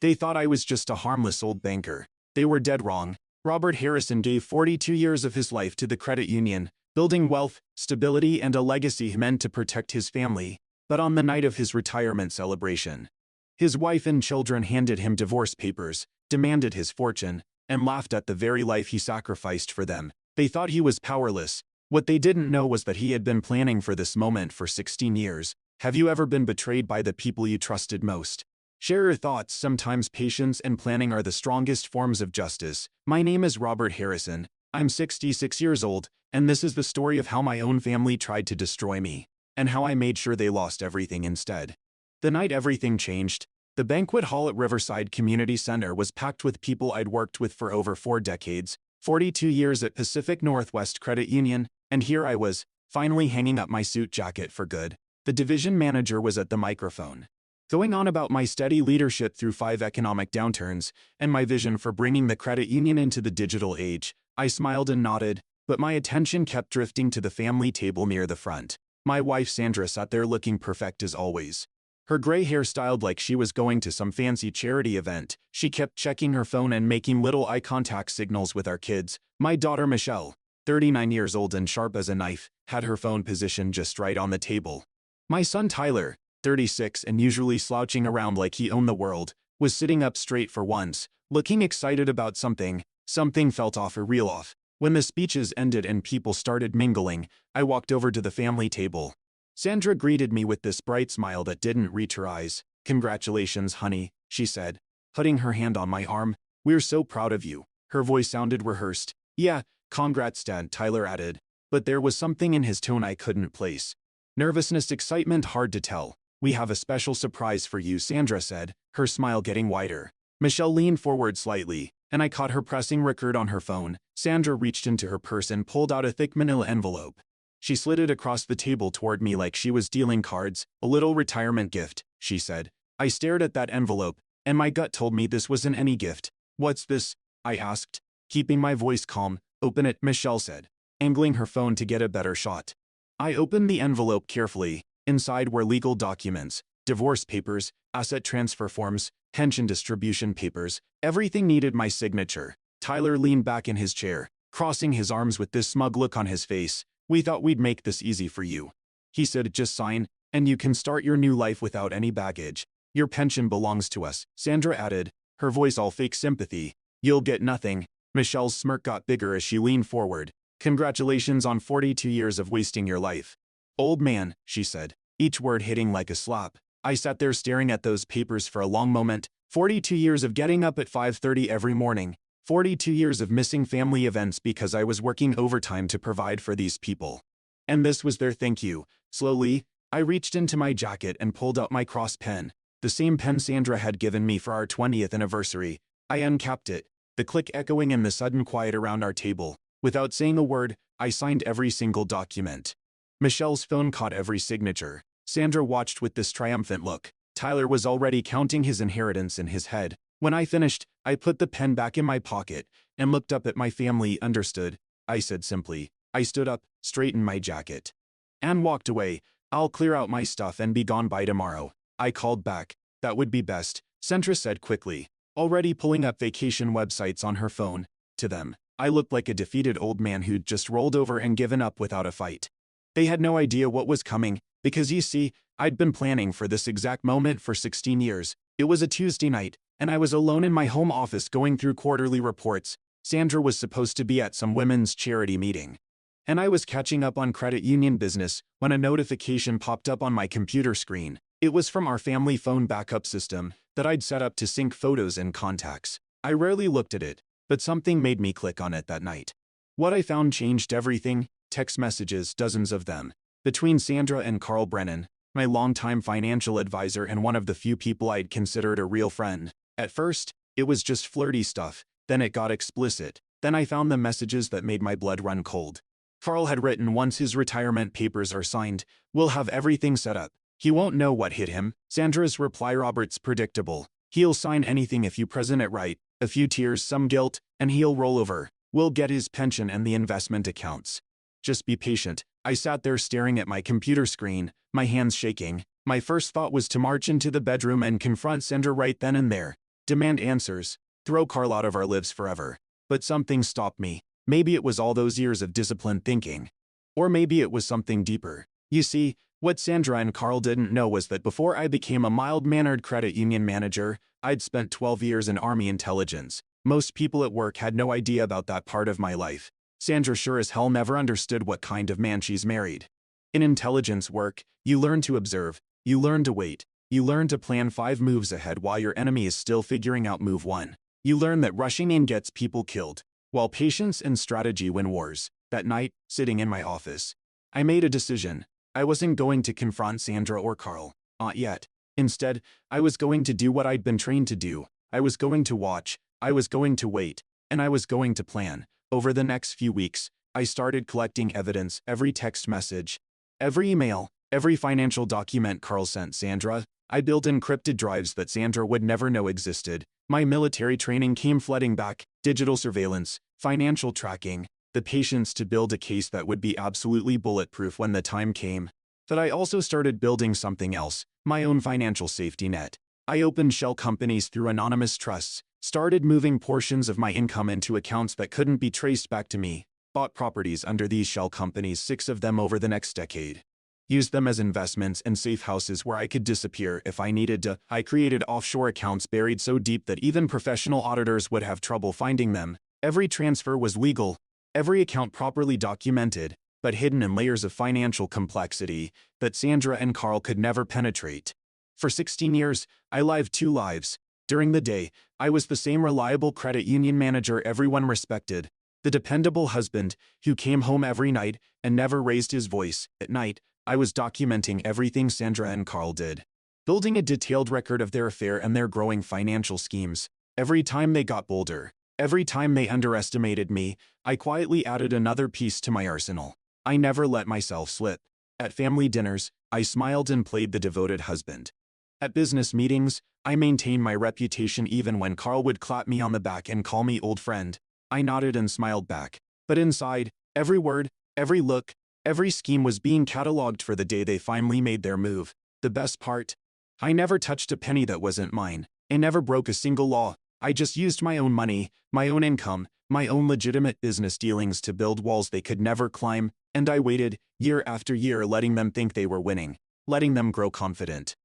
They thought I was just a harmless old banker. They were dead wrong. Robert Harrison gave 42 years of his life to the credit union, building wealth, stability, and a legacy meant to protect his family. But on the night of his retirement celebration, his wife and children handed him divorce papers, demanded his fortune, and laughed at the very life he sacrificed for them. They thought he was powerless. What they didn't know was that he had been planning for this moment for 16 years. Have you ever been betrayed by the people you trusted most? Share your thoughts. Sometimes patience and planning are the strongest forms of justice. My name is Robert Harrison. I'm 66 years old, and this is the story of how my own family tried to destroy me, and how I made sure they lost everything instead. The night everything changed, the banquet hall at Riverside Community Center was packed with people I'd worked with for over 4 decades, 42 years at Pacific Northwest Credit Union, and here I was, finally hanging up my suit jacket for good. The division manager was at the microphone, going on about my steady leadership through 5 economic downturns, and my vision for bringing the credit union into the digital age. I smiled and nodded, but my attention kept drifting to the family table near the front. My wife Sandra sat there looking perfect as always. Her gray hair styled like she was going to some fancy charity event. She kept checking her phone and making little eye contact signals with our kids. My daughter Michelle, 39 years old and sharp as a knife, had her phone positioned just right on the table. My son Tyler, 36 and usually slouching around like he owned the world, was sitting up straight for once, looking excited about something. Something felt off or real off. When the speeches ended and people started mingling, I walked over to the family table. Sandra greeted me with this bright smile that didn't reach her eyes. "Congratulations, honey," she said, putting her hand on my arm. "We're so proud of you." Her voice sounded rehearsed. "Yeah, congrats, Dad," Tyler added. But there was something in his tone I couldn't place. Nervousness, excitement, hard to tell. "We have a special surprise for you," Sandra said, her smile getting wider. Michelle leaned forward slightly, and I caught her pressing record on her phone. Sandra reached into her purse and pulled out a thick manila envelope. She slid it across the table toward me like she was dealing cards. "A little retirement gift," she said. I stared at that envelope, and my gut told me this wasn't any gift. "What's this?" I asked, keeping my voice calm. "Open it," Michelle said, angling her phone to get a better shot. I opened the envelope carefully. Inside were legal documents, divorce papers, asset transfer forms, pension distribution papers. Everything needed my signature. Tyler leaned back in his chair, crossing his arms with this smug look on his face. "We thought we'd make this easy for you," he said. "Just sign, and you can start your new life without any baggage. Your pension belongs to us," Sandra added, her voice all fake sympathy. "You'll get nothing." Michelle's smirk got bigger as she leaned forward. "Congratulations on 42 years of wasting your life, old man," she said, each word hitting like a slap. I sat there staring at those papers for a long moment. 42 years of getting up at 5:30 every morning. 42 years of missing family events because I was working overtime to provide for these people. And this was their thank you. Slowly, I reached into my jacket and pulled out my cross pen, the same pen Sandra had given me for our 20th anniversary. I uncapped it, the click echoing in the sudden quiet around our table. Without saying a word, I signed every single document. Michelle's phone caught every signature. Sandra watched with this triumphant look. Tyler was already counting his inheritance in his head. When I finished, I put the pen back in my pocket and looked up at my family. "Understood," I said simply. I stood up, straightened my jacket, and walked away. "I'll clear out my stuff and be gone by tomorrow." I called back. "That would be best," Sandra said quickly, already pulling up vacation websites on her phone. To them, I looked like a defeated old man who'd just rolled over and given up without a fight. They had no idea what was coming, because you see, I'd been planning for this exact moment for 16 years. It was a Tuesday night, and I was alone in my home office going through quarterly reports. Sandra was supposed to be at some women's charity meeting, and I was catching up on credit union business when a notification popped up on my computer screen. It was from our family phone backup system that I'd set up to sync photos and contacts. I rarely looked at it, but something made me click on it that night. What I found changed everything. Text messages, dozens of them, between Sandra and Carl Brennan, my longtime financial advisor and one of the few people I'd considered a real friend. At first, it was just flirty stuff, then it got explicit. Then I found the messages that made my blood run cold. Carl had written, "Once his retirement papers are signed, we'll have everything set up. He won't know what hit him." Sandra's reply, "Robert's predictable. He'll sign anything if you present it right." A few tears, some guilt, and he'll roll over. "We'll get his pension and the investment accounts. Just be patient." I sat there staring at my computer screen, my hands shaking. My first thought was to march into the bedroom and confront Sandra right then and there. demand answers, throw Carl out of our lives forever. But something stopped me. Maybe it was all those years of disciplined thinking. Or maybe it was something deeper. You see, what Sandra and Carl didn't know was that before I became a mild-mannered credit union manager, I'd spent 12 years in Army intelligence. Most people at work had no idea about that part of my life. Sandra sure as hell never understood what kind of man she's married. In intelligence work, you learn to observe, you learn to wait, you learn to plan 5 moves ahead while your enemy is still figuring out move 1. You learn that rushing in gets people killed, while patience and strategy win wars. That night, sitting in my office, I made a decision. I wasn't going to confront Sandra or Carl. Not yet. Instead, I was going to do what I'd been trained to do. I was going to watch, I was going to wait, and I was going to plan. Over the next few weeks, I started collecting evidence, every text message, every email, every financial document Carl sent Sandra. I built encrypted drives that Sandra would never know existed. My military training came flooding back, digital surveillance, financial tracking, the patience to build a case that would be absolutely bulletproof when the time came. But I also started building something else, my own financial safety net. I opened shell companies through anonymous trusts, started moving portions of my income into accounts that couldn't be traced back to me, bought properties under these shell companies, 6 of them over the next decade. Used them as investments and safe houses where I could disappear if I needed to. I created offshore accounts buried so deep that even professional auditors would have trouble finding them. Every transfer was legal, every account properly documented, but hidden in layers of financial complexity that Sandra and Carl could never penetrate. For 16 years, I lived 2 lives. During the day, I was the same reliable credit union manager everyone respected, the dependable husband who came home every night and never raised his voice. At night, I was documenting everything Sandra and Carl did, building a detailed record of their affair and their growing financial schemes. Every time they got bolder, every time they underestimated me, I quietly added another piece to my arsenal. I never let myself slip. At family dinners, I smiled and played the devoted husband. At business meetings, I maintained my reputation even when Carl would clap me on the back and call me old friend. I nodded and smiled back. But inside, every word, every look, every scheme was being catalogued for the day they finally made their move. The best part? I never touched a penny that wasn't mine. I never broke a single law. I just used my own money, my own income, my own legitimate business dealings to build walls they could never climb, and I waited, year after year, letting them think they were winning, letting them grow confident.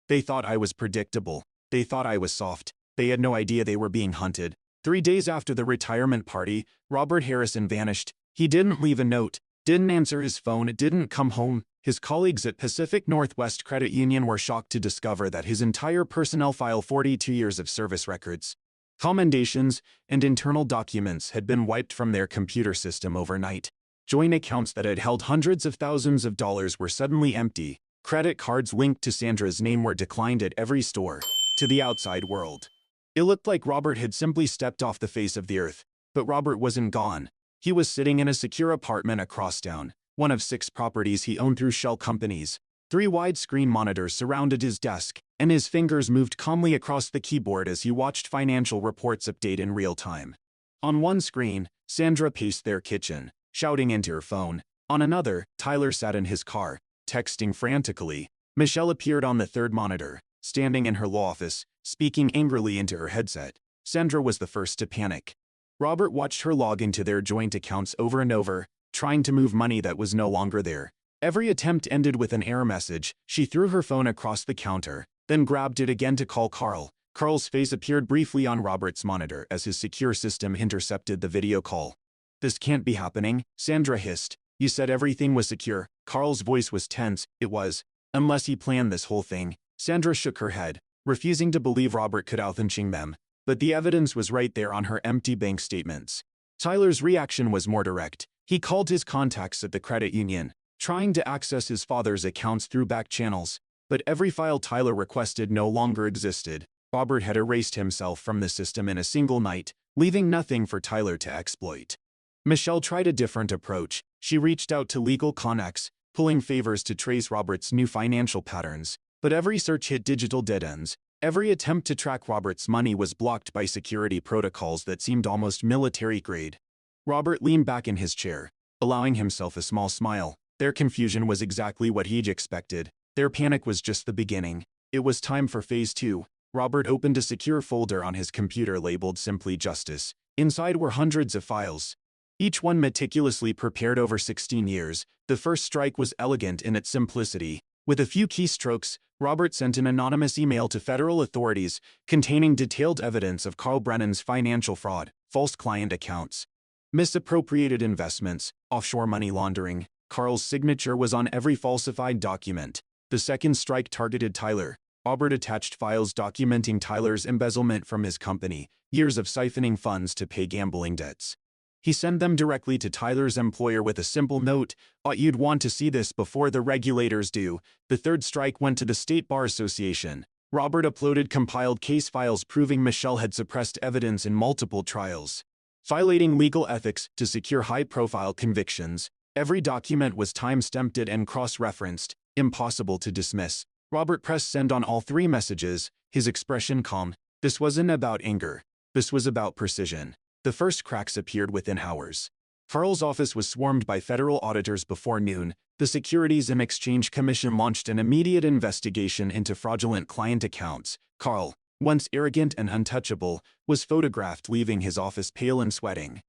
They thought I was predictable. They thought I was soft. They had no idea they were being hunted. 3 days after the retirement party, Robert Harrison vanished. He didn't leave a note, didn't answer his phone, didn't come home. His colleagues at Pacific Northwest Credit Union were shocked to discover that his entire personnel file, 42 years of service records, commendations, and internal documents had been wiped from their computer system overnight. Joint accounts that had held hundreds of thousands of dollars were suddenly empty. Credit cards linked to Sandra's name were declined at every store. To the outside world, it looked like Robert had simply stepped off the face of the earth. But Robert wasn't gone. He was sitting in a secure apartment across town, one of 6 properties he owned through shell companies. 3 widescreen monitors surrounded his desk, and his fingers moved calmly across the keyboard as he watched financial reports update in real time. On one screen, Sandra paced their kitchen, shouting into her phone. On another, Tyler sat in his car, texting frantically. Michelle appeared on the 3rd monitor, standing in her law office, speaking angrily into her headset. Sandra was the first to panic. Robert watched her log into their joint accounts over and over, trying to move money that was no longer there. Every attempt ended with an error message. She threw her phone across the counter, then grabbed it again to call Carl. Carl's face appeared briefly on Robert's monitor as his secure system intercepted the video call. "This can't be happening," Sandra hissed. "You said everything was secure." Carl's voice was tense. "It was. Unless he planned this whole thing." Sandra shook her head, refusing to believe Robert could outthink them. But the evidence was right there on her empty bank statements. Tyler's reaction was more direct. He called his contacts at the credit union, trying to access his father's accounts through back channels. But every file Tyler requested no longer existed. Robert had erased himself from the system in a single night, leaving nothing for Tyler to exploit. Michelle tried a different approach. She reached out to legal connects, pulling favors to trace Robert's new financial patterns. But every search hit digital dead ends. Every attempt to track Robert's money was blocked by security protocols that seemed almost military-grade. Robert leaned back in his chair, allowing himself a small smile. Their confusion was exactly what he'd expected. Their panic was just the beginning. It was time for phase 2. Robert opened a secure folder on his computer labeled simply Justice. Inside were hundreds of files, each one meticulously prepared over 16 years. The first strike was elegant in its simplicity. With a few keystrokes, Robert sent an anonymous email to federal authorities containing detailed evidence of Carl Brennan's financial fraud, false client accounts, misappropriated investments, offshore money laundering. Carl's signature was on every falsified document. The second strike targeted Tyler. Robert attached files documenting Tyler's embezzlement from his company, years of siphoning funds to pay gambling debts. He sent them directly to Tyler's employer with a simple note, "You'd want to see this before the regulators do." The third strike went to the State Bar Association. Robert uploaded compiled case files proving Michelle had suppressed evidence in multiple trials, violating legal ethics to secure high-profile convictions. Every document was time-stamped and cross-referenced, impossible to dismiss. Robert pressed send on all three messages, his expression calm. This wasn't about anger. This was about precision. The first cracks appeared within hours. Carl's office was swarmed by federal auditors before noon. The Securities and Exchange Commission launched an immediate investigation into fraudulent client accounts. Carl, once arrogant and untouchable, was photographed leaving his office pale and sweating.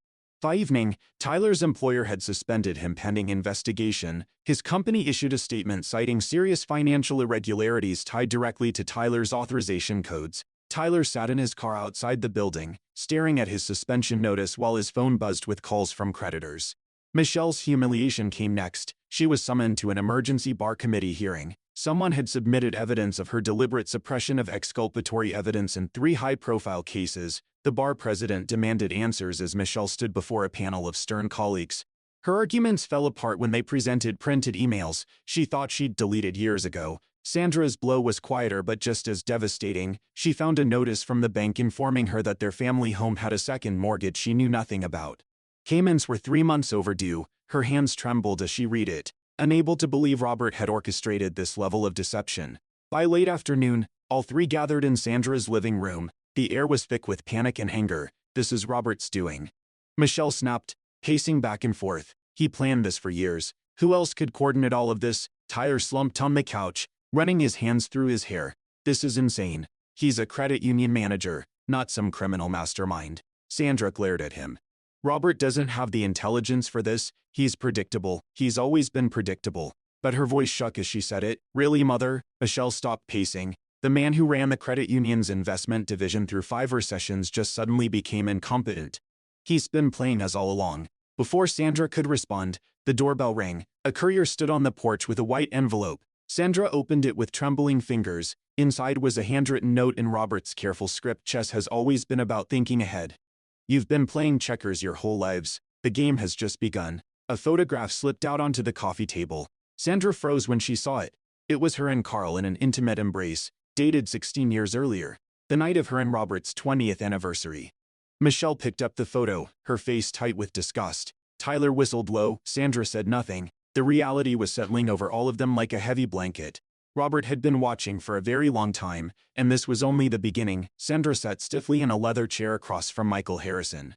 By evening, Tyler's employer had suspended him pending investigation. His company issued a statement citing serious financial irregularities tied directly to Tyler's authorization codes. Tyler sat in his car outside the building, staring at his suspension notice while his phone buzzed with calls from creditors. Michelle's humiliation came next. She was summoned to an emergency bar committee hearing. Someone had submitted evidence of her deliberate suppression of exculpatory evidence in 3 high-profile cases. The bar president demanded answers as Michelle stood before a panel of stern colleagues. Her arguments fell apart when they presented printed emails she thought she'd deleted years ago. Sandra's blow was quieter but just as devastating. She found a notice from the bank informing her that their family home had a second mortgage she knew nothing about. Payments were 3 months overdue. Her hands trembled as she read it, unable to believe Robert had orchestrated this level of deception. By late afternoon, all three gathered in Sandra's living room. The air was thick with panic and anger. "This is Robert's doing," Michelle snapped, pacing back and forth. "He planned this for years. Who else could coordinate all of this?" Tyler slumped on the couch, running his hands through his hair. "This is insane. He's a credit union manager, not some criminal mastermind." Sandra glared at him. "Robert doesn't have the intelligence for this. He's predictable. He's always been predictable." But her voice shook as she said it. "Really, Mother?" Michelle stopped pacing. The man who ran the credit union's investment division through 5 recessions just suddenly became incompetent. "He's been playing us all along." Before Sandra could respond, the doorbell rang. A courier stood on the porch with a white envelope. Sandra opened it with trembling fingers. Inside was a handwritten note in Robert's careful script. "Chess has always been about thinking ahead. You've been playing checkers your whole lives. The game has just begun." A photograph slipped out onto the coffee table. Sandra froze when she saw it. It was her and Carl in an intimate embrace, dated 16 years earlier, the night of her and Robert's 20th anniversary. Michelle picked up the photo, her face tight with disgust. Tyler whistled low. Sandra said nothing. The reality was settling over all of them like a heavy blanket. Robert had been watching for a very long time, and this was only the beginning. Sandra sat stiffly in a leather chair across from Michael Harrison,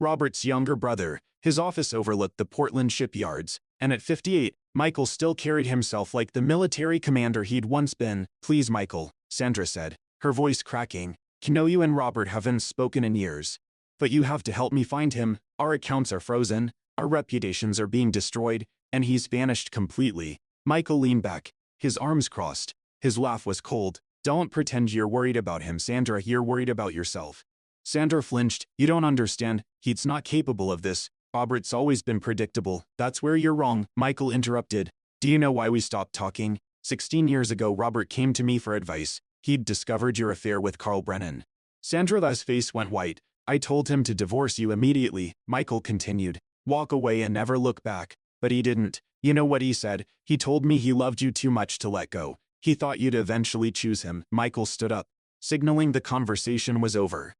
Robert's younger brother. His office overlooked the Portland shipyards, and at 58, Michael still carried himself like the military commander he'd once been. "Please, Michael," Sandra said, her voice cracking. "I know you and Robert haven't spoken in years, but you have to help me find him. Our accounts are frozen, our reputations are being destroyed, and he's vanished completely." Michael leaned back, his arms crossed. His laugh was cold. "Don't pretend you're worried about him, Sandra. You're worried about yourself." Sandra flinched. "You don't understand. He's not capable of this. Robert's always been predictable." "That's where you're wrong," Michael interrupted. "Do you know why we stopped talking? 16 years ago, Robert came to me for advice. He'd discovered your affair with Carl Brennan." Sandra's face went white. "I told him to divorce you immediately," Michael continued. "Walk away and never look back. But he didn't. You know what he said? He told me he loved you too much to let go. He thought you'd eventually choose him." Michael stood up, signaling the conversation was over.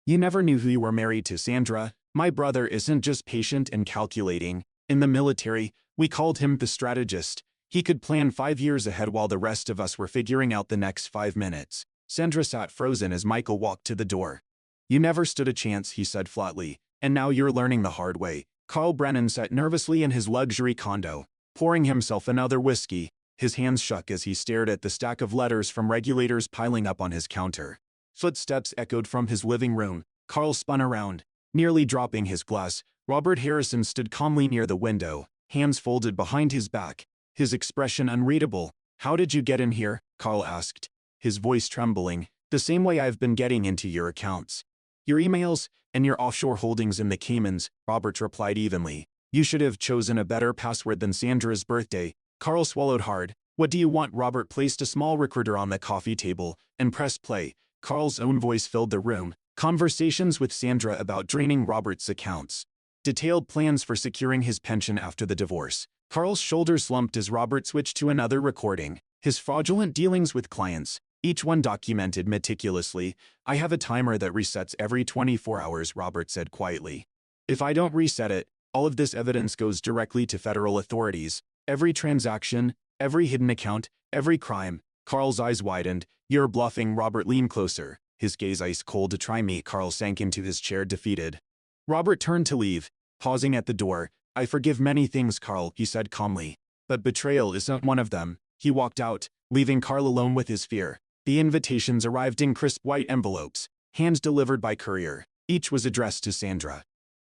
"You never knew who you were married to, Sandra. My brother isn't just patient and calculating. In the military, we called him the strategist. He could plan 5 years ahead while the rest of us were figuring out the next 5 minutes." Sandra sat frozen as Michael walked to the door. "You never stood a chance," he said flatly, "and now you're learning the hard way." Carl Brennan sat nervously in his luxury condo, pouring himself another whiskey. His hands shook as he stared at the stack of letters from regulators piling up on his counter. Footsteps echoed from his living room. Carl spun around. Nearly dropping his glass, Robert Harrison stood calmly near the window, hands folded behind his back, his expression unreadable. "How did you get in here?" Carl asked, his voice trembling. "The same way I've been getting into your accounts. Your emails and your offshore holdings in the Caymans," Robert replied evenly. "You should have chosen a better password than Sandra's birthday." Carl swallowed hard. "What do you want?" Robert placed a small recorder on the coffee table and pressed play. Carl's own voice filled the room. Conversations with Sandra about draining Robert's accounts. Detailed plans for securing his pension after the divorce. Carl's shoulders slumped as Robert switched to another recording. His fraudulent dealings with clients, each one documented meticulously. "I have a timer that resets every 24 hours, Robert said quietly. "If I don't reset it, all of this evidence goes directly to federal authorities. Every transaction, every hidden account, every crime." Carl's eyes widened. "You're bluffing." Robert leaned closer, his gaze ice cold. "To try me." Carl sank into his chair, defeated. Robert turned to leave, pausing at the door. "I forgive many things, Carl," he said calmly, "but betrayal isn't one of them." He walked out, leaving Carl alone with his fear. The invitations arrived in crisp white envelopes, hand-delivered by courier. Each was addressed to Sandra,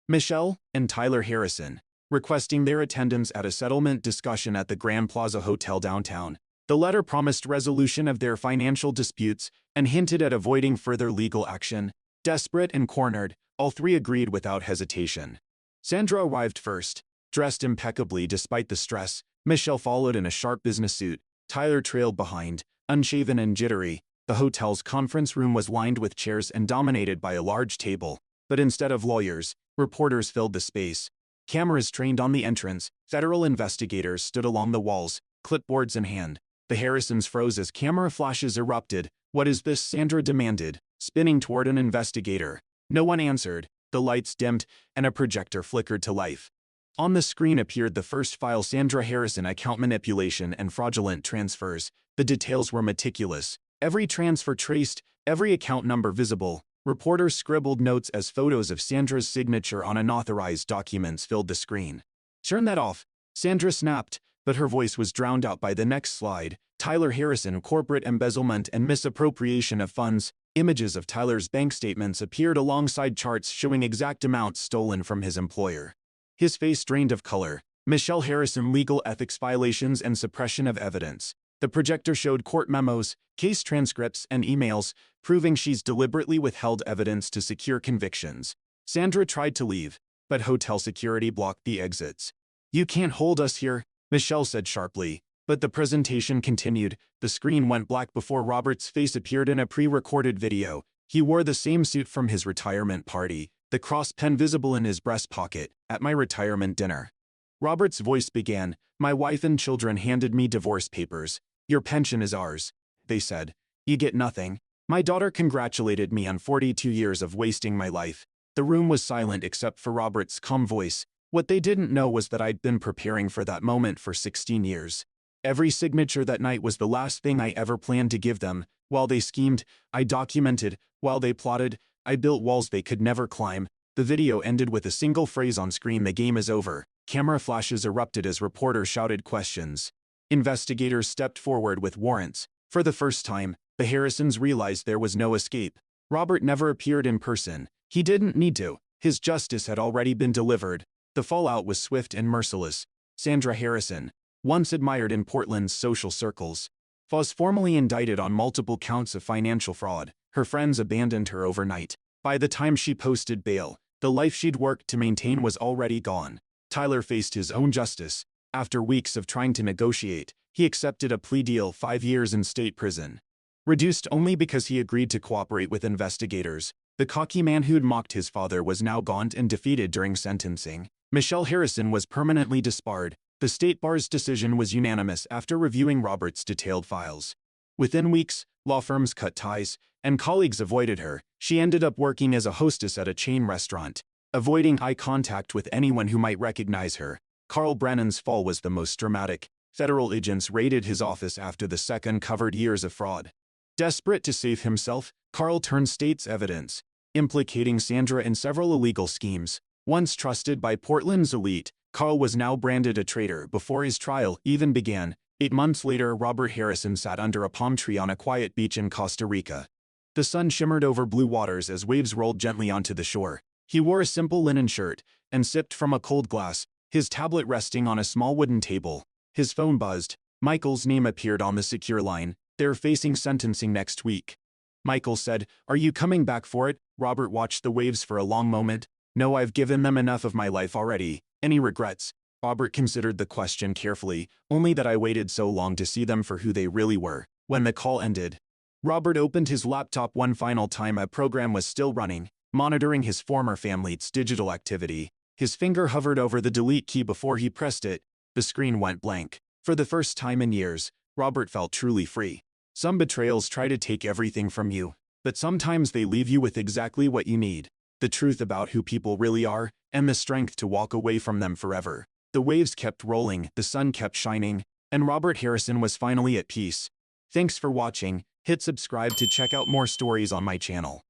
Michelle, and Tyler Harrison, requesting their attendance at a settlement discussion at the Grand Plaza Hotel downtown. The letter promised resolution of their financial disputes and hinted at avoiding further legal action. Desperate and cornered, all three agreed without hesitation. Sandra arrived first, dressed impeccably despite the stress. Michelle followed in a sharp business suit. Tyler trailed behind, unshaven and jittery. The hotel's conference room was lined with chairs and dominated by a large table. But instead of lawyers, reporters filled the space. Cameras trained on the entrance. Federal investigators stood along the walls, clipboards in hand. The Harrisons froze as camera flashes erupted. "What is this?" Sandra demanded, spinning toward an investigator. No one answered. The lights dimmed, and a projector flickered to life. On the screen appeared the first file: Sandra Harrison, account manipulation and fraudulent transfers. The details were meticulous. Every transfer traced, every account number visible. Reporters scribbled notes as photos of Sandra's signature on unauthorized documents filled the screen. "Turn that off," Sandra snapped, but her voice was drowned out by the next slide. Tyler Harrison, corporate embezzlement and misappropriation of funds. Images of Tyler's bank statements appeared alongside charts showing exact amounts stolen from his employer. His face drained of color. Michelle Harrison, legal ethics violations and suppression of evidence. The projector showed court memos, case transcripts, and emails, proving she's deliberately withheld evidence to secure convictions. Sandra tried to leave, but hotel security blocked the exits. "You can't hold us here," Michelle said sharply. But the presentation continued. The screen went black before Robert's face appeared in a pre-recorded video. He wore the same suit from his retirement party, the cross pen visible in his breast pocket. "At my retirement dinner," Robert's voice began, "my wife and children handed me divorce papers. 'Your pension is ours,' they said. 'You get nothing.' My daughter congratulated me on 42 years of wasting my life." The room was silent except for Robert's calm voice. What they didn't know was that I'd been preparing for that moment for 16 years. Every signature that night was the last thing I ever planned to give them. While they schemed, I documented. While they plotted, I built walls they could never climb. The video ended with a single phrase on screen: "The game is over." Camera flashes erupted as reporters shouted questions. Investigators stepped forward with warrants. For the first time, the Harrisons realized there was no escape. Robert never appeared in person. He didn't need to. His justice had already been delivered. The fallout was swift and merciless. Sandra Harrison, once admired in Portland's social circles, was formally indicted on multiple counts of financial fraud. Her friends abandoned her overnight. By the time she posted bail, the life she'd worked to maintain was already gone. Tyler faced his own justice. After weeks of trying to negotiate, he accepted a plea deal: 5 years in state prison. Reduced only because he agreed to cooperate with investigators. The cocky man who'd mocked his father was now gaunt and defeated during sentencing. Michelle Harrison was permanently disbarred. The state bar's decision was unanimous after reviewing Robert's detailed files. Within weeks, law firms cut ties, and colleagues avoided her. She ended up working as a hostess at a chain restaurant, avoiding eye contact with anyone who might recognize her. Carl Brennan's fall was the most dramatic. Federal agents raided his office after the SEC uncovered years of fraud. Desperate to save himself, Carl turned state's evidence, implicating Sandra in several illegal schemes. Once trusted by Portland's elite, Carl was now branded a traitor before his trial even began. 8 months later, Robert Harrison sat under a palm tree on a quiet beach in Costa Rica. The sun shimmered over blue waters as waves rolled gently onto the shore. He wore a simple linen shirt and sipped from a cold glass, his tablet resting on a small wooden table. His phone buzzed. Michael's name appeared on the secure line. They're facing sentencing next week. Michael said, "Are you coming back for it?" Robert watched the waves for a long moment. "No, I've given them enough of my life already. Any regrets?" Robert considered the question carefully, "Only that I waited so long to see them for who they really were." When the call ended, Robert opened his laptop one final time. A program was still running, monitoring his former family's digital activity. His finger hovered over the delete key before he pressed it. The screen went blank. For the first time in years, Robert felt truly free. Some betrayals try to take everything from you, but sometimes they leave you with exactly what you need: the truth about who people really are, and the strength to walk away from them forever. The waves kept rolling, the sun kept shining, and Robert Harrison was finally at peace. Thanks for watching. Hit subscribe to check out more stories on my channel.